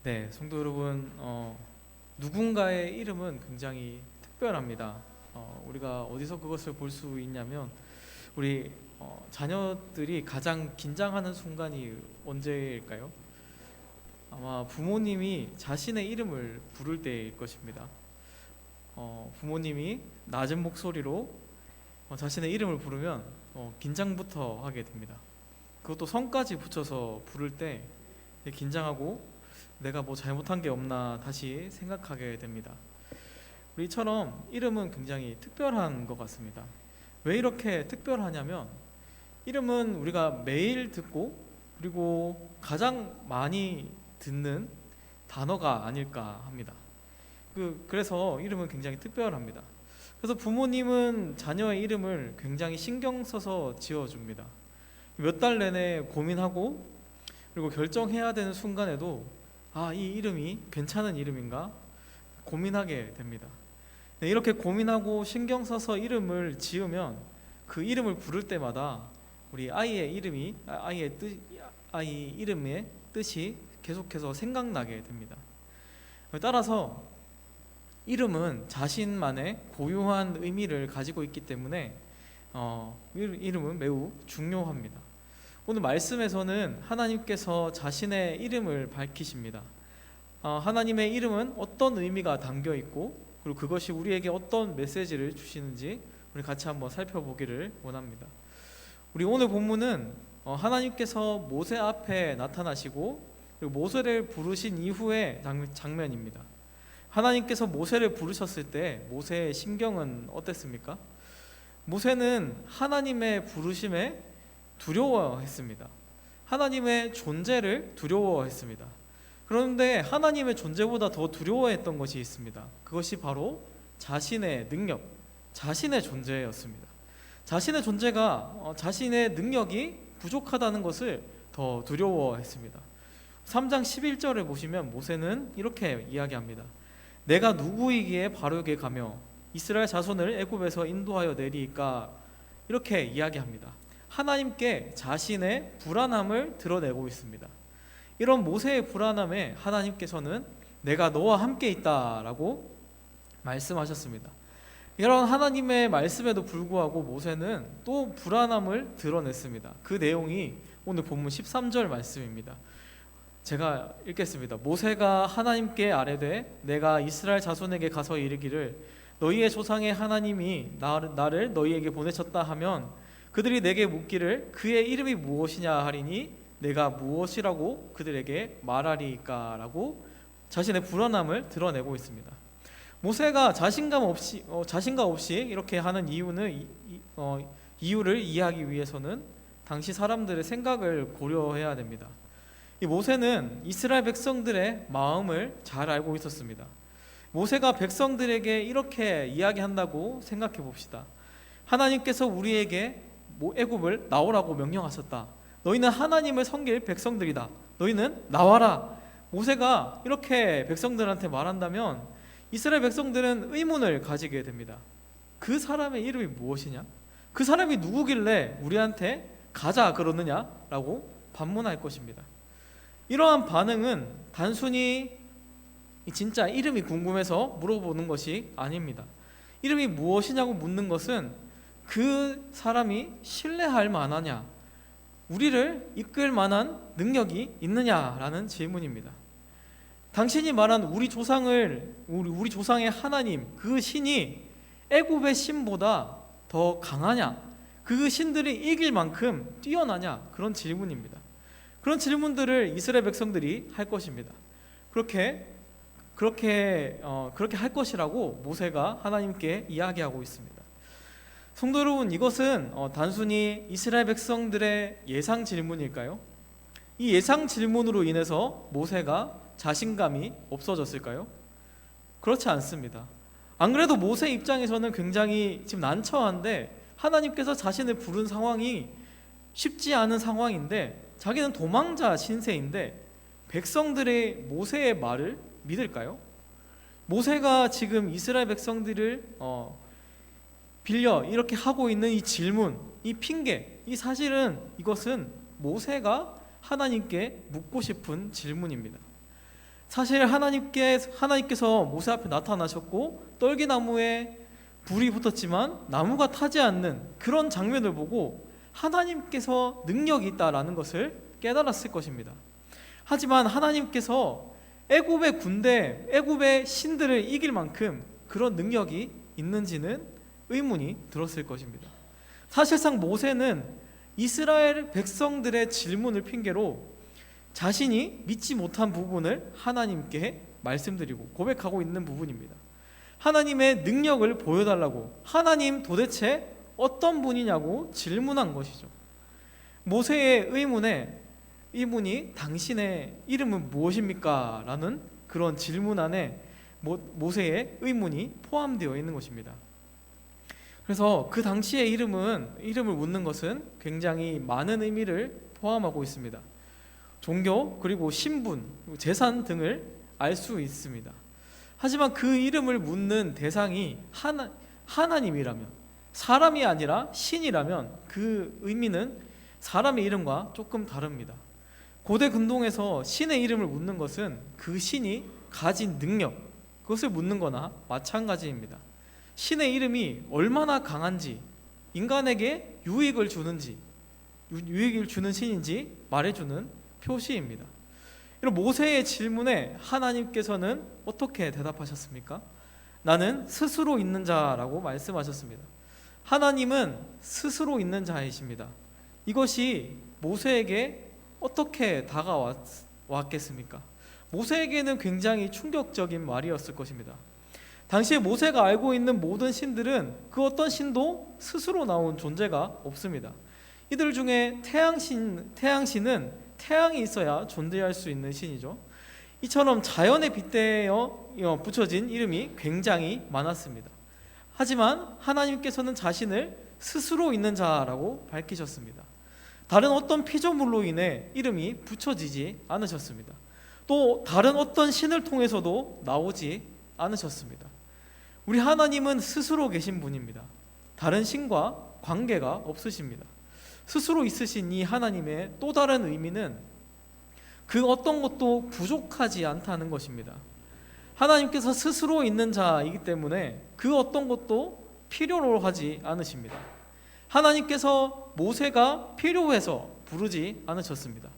네, 성도 여러분, 누군가의 이름은 굉장히 특별합니다. 우리가 어디서 그것을 볼 수 있냐면 우리 자녀들이 가장 긴장하는 순간이 언제일까요? 아마 부모님이 자신의 이름을 부를 때일 것입니다. 부모님이 낮은 목소리로 자신의 이름을 부르면 긴장부터 하게 됩니다. 그것도 성까지 붙여서 부를 때 긴장하고 내가 뭐 잘못한 게 없나 다시 생각하게 됩니다. 우리처럼 이름은 굉장히 특별한 것 같습니다. 왜 이렇게 특별하냐면 이름은 우리가 매일 듣고 그리고 가장 많이 듣는 단어가 아닐까 합니다. 그래서 이름은 굉장히 특별합니다. 그래서 부모님은 자녀의 이름을 굉장히 신경 써서 지어줍니다. 몇 달 내내 고민하고 그리고 결정해야 되는 순간에도 이 이름이 괜찮은 이름인가 고민하게 됩니다. 네, 이렇게 고민하고 신경 써서 이름을 지으면 그 이름을 부를 때마다 우리 아이의 이름이 아이 이름의 뜻이 계속해서 생각나게 됩니다. 따라서 이름은 자신만의 고유한 의미를 가지고 있기 때문에 이름은 매우 중요합니다. 오늘 말씀에서는 하나님께서 자신의 이름을 밝히십니다. 하나님의 이름은 어떤 의미가 담겨 있고 그리고 그것이 우리에게 어떤 메시지를 주시는지 우리 같이 한번 살펴보기를 원합니다. 우리 오늘 본문은 하나님께서 모세 앞에 나타나시고 그리고 모세를 부르신 이후의 장면입니다. 하나님께서 모세를 부르셨을 때 모세의 심경은 어땠습니까? 모세는 하나님의 부르심에 두려워했습니다. 하나님의 존재를 두려워했습니다. 그런데 하나님의 존재보다 더 두려워했던 것이 있습니다. 그것이 바로 자신의 능력, 자신의 존재였습니다. 자신의 존재가 자신의 능력이 부족하다는 것을 더 두려워했습니다. 3장 11절을 보시면 모세는 이렇게 이야기합니다. 내가 누구이기에 바로에게 가며 이스라엘 자손을 애굽에서 인도하여 내리까 이렇게 이야기합니다. 하나님께 자신의 불안함을 드러내고 있습니다. 이런 모세의 불안함에 하나님께서는 내가 너와 함께 있다라고 말씀하셨습니다. 이런 하나님의 말씀에도 불구하고 모세는 또 불안함을 드러냈습니다. 그 내용이 오늘 본문 13절 말씀입니다. 제가 읽겠습니다. 모세가 하나님께 아뢰되 내가 이스라엘 자손에게 가서 이르기를 너희의 조상의 하나님이 나를 너희에게 보내셨다 하면 그들이 내게 묻기를 그의 이름이 무엇이냐 하리니 내가 무엇이라고 그들에게 말하리까 라고 자신의 불안함을 드러내고 있습니다. 모세가 자신감 없이 이렇게 하는 이유를 이해하기 위해서는 당시 사람들의 생각을 고려해야 됩니다. 이 모세는 이스라엘 백성들의 마음을 잘 알고 있었습니다. 모세가 백성들에게 이렇게 이야기한다고 생각해 봅시다. 하나님께서 우리에게 애굽을 나오라고 명령하셨다. 너희는 하나님을 섬길 백성들이다. 너희는 나와라. 모세가 이렇게 백성들한테 말한다면 이스라엘 백성들은 의문을 가지게 됩니다. 그 사람의 이름이 무엇이냐? 그 사람이 누구길래 우리한테 가자 그러느냐라고 반문할 것입니다. 이러한 반응은 단순히 진짜 이름이 궁금해서 물어보는 것이 아닙니다. 이름이 무엇이냐고 묻는 것은 그 사람이 신뢰할 만하냐, 우리를 이끌 만한 능력이 있느냐라는 질문입니다. 당신이 말한 우리 조상의 하나님, 그 신이 애굽의 신보다 더 강하냐, 그 신들이 이길 만큼 뛰어나냐, 그런 질문입니다. 그런 질문들을 이스라엘 백성들이 할 것입니다. 그렇게 할 것이라고 모세가 하나님께 이야기하고 있습니다. 성도 여러분, 이것은 단순히 이스라엘 백성들의 예상 질문일까요? 이 예상 질문으로 인해서 모세가 자신감이 없어졌을까요? 그렇지 않습니다. 안 그래도 모세 입장에서는 굉장히 지금 난처한데 하나님께서 자신을 부른 상황이 쉽지 않은 상황인데 자기는 도망자 신세인데 백성들의 모세의 말을 믿을까요? 모세가 지금 이스라엘 백성들을 빌려 이렇게 하고 있는 이 질문, 이 핑계, 이것은 모세가 하나님께 묻고 싶은 질문입니다. 사실 하나님께서 모세 앞에 나타나셨고 떨기나무에 불이 붙었지만 나무가 타지 않는 그런 장면을 보고 하나님께서 능력이 있다라는 것을 깨달았을 것입니다. 하지만 하나님께서 애굽의 군대, 애굽의 신들을 이길 만큼 그런 능력이 있는지는 의문이 들었을 것입니다. 사실상 모세는 이스라엘 백성들의 질문을 핑계로 자신이 믿지 못한 부분을 하나님께 말씀드리고 고백하고 있는 부분입니다. 하나님의 능력을 보여달라고, 하나님 도대체 어떤 분이냐고 질문한 것이죠. 모세의 의문이 당신의 이름은 무엇입니까? 라는 그런 질문 안에 모세의 의문이 포함되어 있는 것입니다. 그래서 그 당시의 이름을 묻는 것은 굉장히 많은 의미를 포함하고 있습니다. 종교, 그리고 신분, 재산 등을 알 수 있습니다. 하지만 그 이름을 묻는 대상이 하나님이라면, 사람이 아니라 신이라면 그 의미는 사람의 이름과 조금 다릅니다. 고대 근동에서 신의 이름을 묻는 것은 그 신이 가진 능력, 그것을 묻는 거나 마찬가지입니다. 신의 이름이 얼마나 강한지, 인간에게 유익을 주는 신인지 말해주는 표시입니다. 이런 모세의 질문에 하나님께서는 어떻게 대답하셨습니까? 나는 스스로 있는 자라고 말씀하셨습니다. 하나님은 스스로 있는 자이십니다. 이것이 모세에게 어떻게 다가왔겠습니까? 모세에게는 굉장히 충격적인 말이었을 것입니다. 당시에 모세가 알고 있는 모든 신들은 그 어떤 신도 스스로 나온 존재가 없습니다. 이들 중에 태양신은 태양이 있어야 존재할 수 있는 신이죠. 이처럼 자연에 빗대어 붙여진 이름이 굉장히 많았습니다. 하지만 하나님께서는 자신을 스스로 있는 자라고 밝히셨습니다. 다른 어떤 피조물로 인해 이름이 붙여지지 않으셨습니다. 또 다른 어떤 신을 통해서도 나오지 않으셨습니다. 우리 하나님은 스스로 계신 분입니다. 다른 신과 관계가 없으십니다. 스스로 있으신 이 하나님의 또 다른 의미는 그 어떤 것도 부족하지 않다는 것입니다. 하나님께서 스스로 있는 자이기 때문에 그 어떤 것도 필요로 하지 않으십니다. 하나님께서 모세가 필요해서 부르지 않으셨습니다.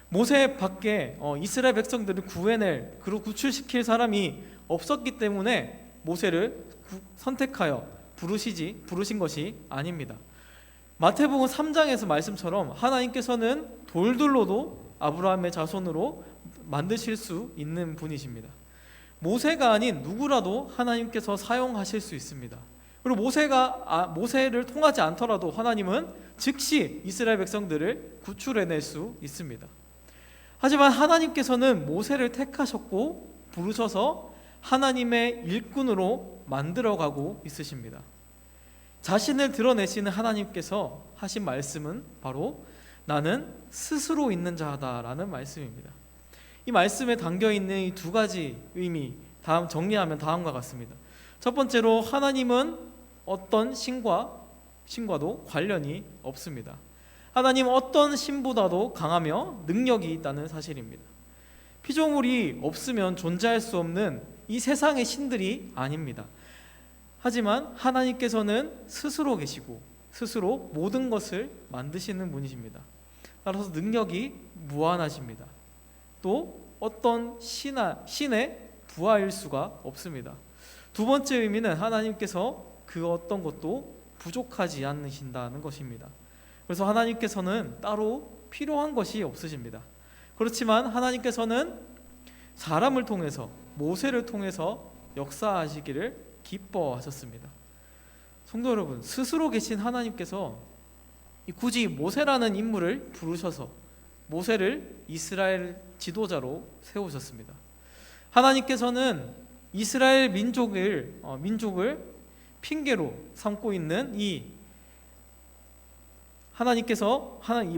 모세 밖에 이스라엘 백성들을 구해낼, 그리고 구출시킬 사람이 없었기 때문에 모세를 선택하여 부르신 것이 아닙니다. 마태복음 3장에서 말씀처럼 하나님께서는 돌들로도 아브라함의 자손으로 만드실 수 있는 분이십니다. 모세가 아닌 누구라도 하나님께서 사용하실 수 있습니다. 그리고 모세를 통하지 않더라도 하나님은 즉시 이스라엘 백성들을 구출해낼 수 있습니다. 하지만 하나님께서는 모세를 택하셨고 부르셔서 하나님의 일꾼으로 만들어가고 있으십니다. 자신을 드러내시는 하나님께서 하신 말씀은 바로 나는 스스로 있는 자다라는 말씀입니다. 이 말씀에 담겨있는 이 두 가지 의미, 정리하면 다음과 같습니다. 첫 번째로 하나님은 어떤 신과도 관련이 없습니다. 하나님은 어떤 신보다도 강하며 능력이 있다는 사실입니다. 피조물이 없으면 존재할 수 없는 이 세상의 신들이 아닙니다. 하지만 하나님께서는 스스로 계시고 스스로 모든 것을 만드시는 분이십니다. 따라서 능력이 무한하십니다. 또 어떤 신의 부하일 수가 없습니다. 두 번째 의미는 하나님께서 그 어떤 것도 부족하지 않으신다는 것입니다. 그래서 하나님께서는 따로 필요한 것이 없으십니다. 그렇지만 하나님께서는 사람을 통해서, 모세를 통해서 역사하시기를 기뻐하셨습니다. 성도 여러분, 스스로 계신 하나님께서 굳이 모세라는 인물을 부르셔서 모세를 이스라엘 지도자로 세우셨습니다. 하나님께서는 이스라엘 민족을 핑계로 삼고 있는 이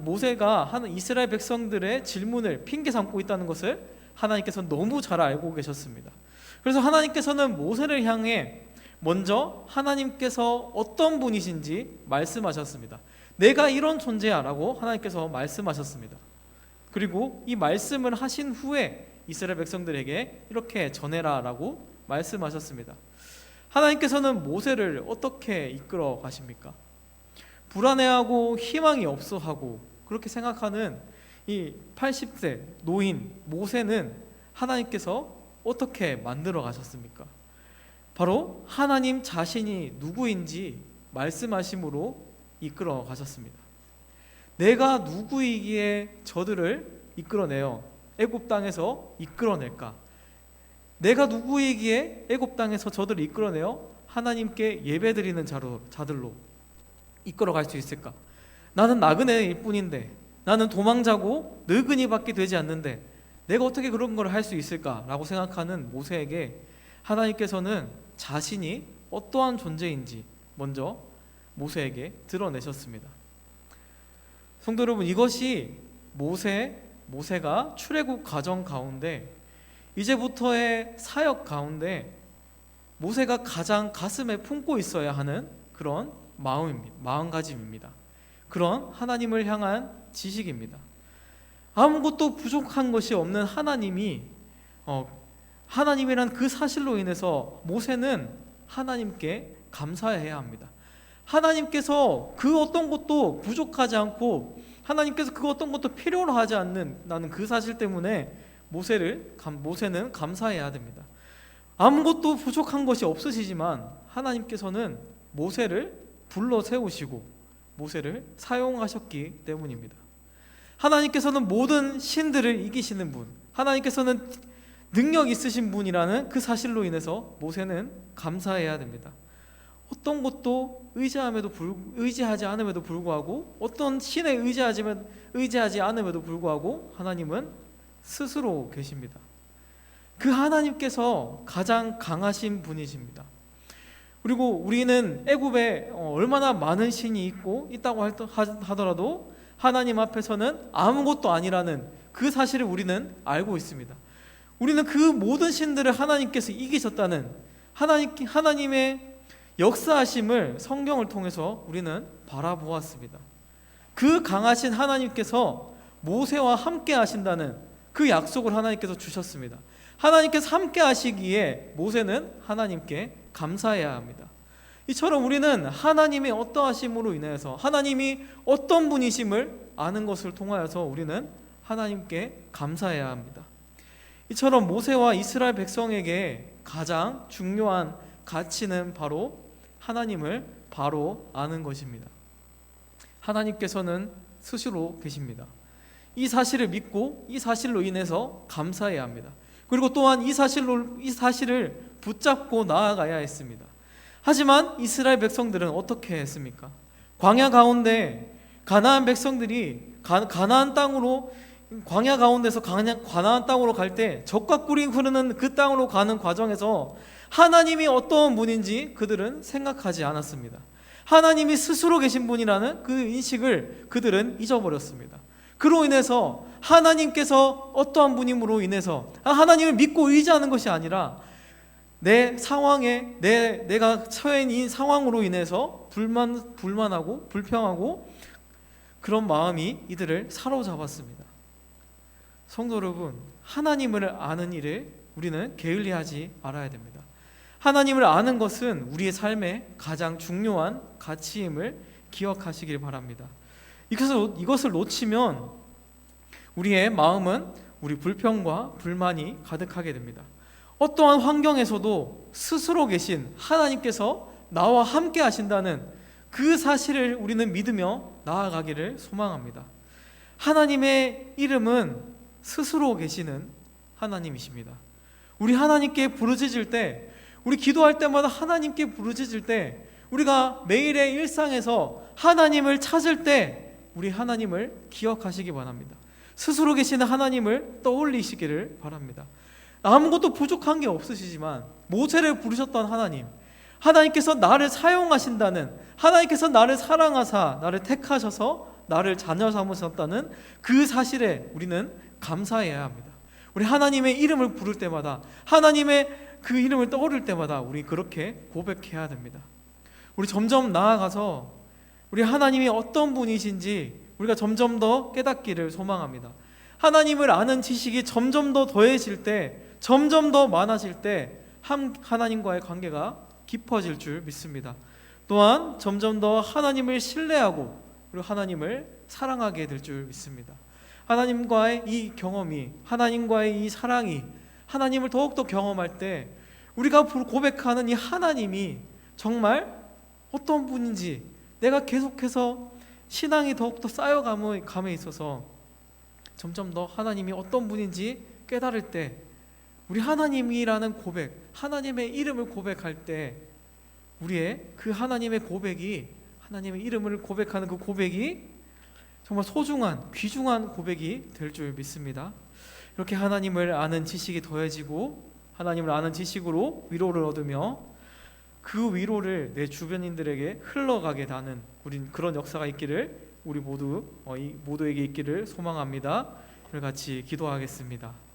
모세가 이스라엘 백성들의 질문을 핑계 삼고 있다는 것을 하나님께서 너무 잘 알고 계셨습니다. 그래서 하나님께서는 모세를 향해 먼저 하나님께서 어떤 분이신지 말씀하셨습니다. 내가 이런 존재야 라고 하나님께서 말씀하셨습니다. 그리고 이 말씀을 하신 후에 이스라엘 백성들에게 이렇게 전해라 라고 말씀하셨습니다. 하나님께서는 모세를 어떻게 이끌어 가십니까? 불안해하고 희망이 없어하고 그렇게 생각하는 이 80세 노인 모세는 하나님께서 어떻게 만들어 가셨습니까? 바로 하나님 자신이 누구인지 말씀하심으로 이끌어 가셨습니다. 내가 누구이기에 저들을 이끌어내어 애굽 땅에서 이끌어낼까? 내가 누구이기에 애굽 땅에서 저들을 이끌어내어 하나님께 예배드리는 자들로 이끌어갈 수 있을까? 나는 나그네일 뿐인데, 나는 도망자고 늙은이밖에 되지 않는데 내가 어떻게 그런 걸 할 수 있을까라고 생각하는 모세에게 하나님께서는 자신이 어떠한 존재인지 먼저 모세에게 드러내셨습니다. 성도 여러분, 이것이 모세가 출애굽 과정 가운데 이제부터의 사역 가운데 모세가 가장 가슴에 품고 있어야 하는 그런 마음가짐입니다. 그런 하나님을 향한 지식입니다. 아무것도 부족한 것이 없는 하나님이란 그 사실로 인해서 모세는 하나님께 감사해야 합니다. 하나님께서 그 어떤 것도 부족하지 않고 하나님께서 그 어떤 것도 필요로 하지 않는 나는 그 사실 때문에 모세는 감사해야 됩니다. 아무것도 부족한 것이 없으시지만 하나님께서는 모세를 불러 세우시고 모세를 사용하셨기 때문입니다. 하나님께서는 모든 신들을 이기시는 분, 하나님께서는 능력 있으신 분이라는 그 사실로 인해서 모세는 감사해야 됩니다. 어떤 것도 의지하지 않음에도 불구하고, 어떤 신에 의지하지 않음에도 불구하고 하나님은 스스로 계십니다. 그 하나님께서 가장 강하신 분이십니다. 그리고 우리는 애굽에 얼마나 많은 신이 있다고 하더라도 하나님 앞에서는 아무것도 아니라는 그 사실을 우리는 알고 있습니다. 우리는 그 모든 신들을 하나님께서 이기셨다는 하나님의 역사하심을 성경을 통해서 우리는 바라보았습니다. 그 강하신 하나님께서 모세와 함께 하신다는 그 약속을 하나님께서 주셨습니다. 하나님께서 함께 하시기에 모세는 하나님께 감사해야 합니다. 이처럼 우리는 하나님의 어떠하심으로 인해서 하나님이 어떤 분이심을 아는 것을 통하여서 우리는 하나님께 감사해야 합니다. 이처럼 모세와 이스라엘 백성에게 가장 중요한 가치는 바로 하나님을 바로 아는 것입니다. 하나님께서는 스스로 계십니다. 이 사실을 믿고 이 사실로 인해서 감사해야 합니다. 그리고 또한 이 사실을 붙잡고 나아가야 했습니다. 하지만 이스라엘 백성들은 어떻게 했습니까? 광야 가운데 가나안 백성들이 가나안 땅으로 광야 가운데서 가나안 땅으로 갈 때 젖과 꿀이 흐르는 그 땅으로 가는 과정에서 하나님이 어떤 분인지 그들은 생각하지 않았습니다. 하나님이 스스로 계신 분이라는 그 인식을 그들은 잊어버렸습니다. 그로 인해서 하나님께서 어떠한 분임으로 인해서 하나님을 믿고 의지하는 것이 아니라 내 상황에 내가 처해 있는 이 상황으로 인해서 불만하고 불평하고 그런 마음이 이들을 사로잡았습니다. 성도 여러분, 하나님을 아는 일을 우리는 게을리하지 말아야 됩니다. 하나님을 아는 것은 우리의 삶의 가장 중요한 가치임을 기억하시길 바랍니다. 이것을 놓치면 우리의 마음은 우리 불평과 불만이 가득하게 됩니다. 어떠한 환경에서도 스스로 계신 하나님께서 나와 함께 하신다는 그 사실을 우리는 믿으며 나아가기를 소망합니다. 하나님의 이름은 스스로 계시는 하나님이십니다. 우리 하나님께 부르짖을 때, 우리 기도할 때마다 하나님께 부르짖을 때, 우리가 매일의 일상에서 하나님을 찾을 때 우리 하나님을 기억하시기 바랍니다. 스스로 계시는 하나님을 떠올리시기를 바랍니다. 아무것도 부족한 게 없으시지만 모세를 부르셨던 하나님께서 나를 사용하신다는, 하나님께서 나를 사랑하사 나를 택하셔서 나를 자녀 삼으셨다는 그 사실에 우리는 감사해야 합니다. 우리 하나님의 이름을 부를 때마다, 하나님의 그 이름을 떠오를 때마다 우리 그렇게 고백해야 됩니다. 우리 점점 나아가서 우리 하나님이 어떤 분이신지 우리가 점점 더 깨닫기를 소망합니다. 하나님을 아는 지식이 점점 더 더해질 때, 점점 더 많아질 때 하나님과의 관계가 깊어질 줄 믿습니다. 또한 점점 더 하나님을 신뢰하고 그리고 하나님을 사랑하게 될 줄 믿습니다. 하나님과의 이 경험이, 하나님과의 이 사랑이 하나님을 더욱더 경험할 때 우리가 고백하는 이 하나님이 정말 어떤 분인지, 내가 계속해서 신앙이 더욱더 쌓여감에 있어서 점점 더 하나님이 어떤 분인지 깨달을 때, 우리 하나님이라는 고백, 하나님의 이름을 고백할 때 우리의 그 하나님의 고백이, 하나님의 이름을 고백하는 그 고백이 정말 소중한, 귀중한 고백이 될 줄 믿습니다. 이렇게 하나님을 아는 지식이 더해지고 하나님을 아는 지식으로 위로를 얻으며 그 위로를 내 주변인들에게 흘러가게 하는 우린 그런 역사가 있기를, 우리 모두에게 있기를 소망합니다. 같이 기도하겠습니다.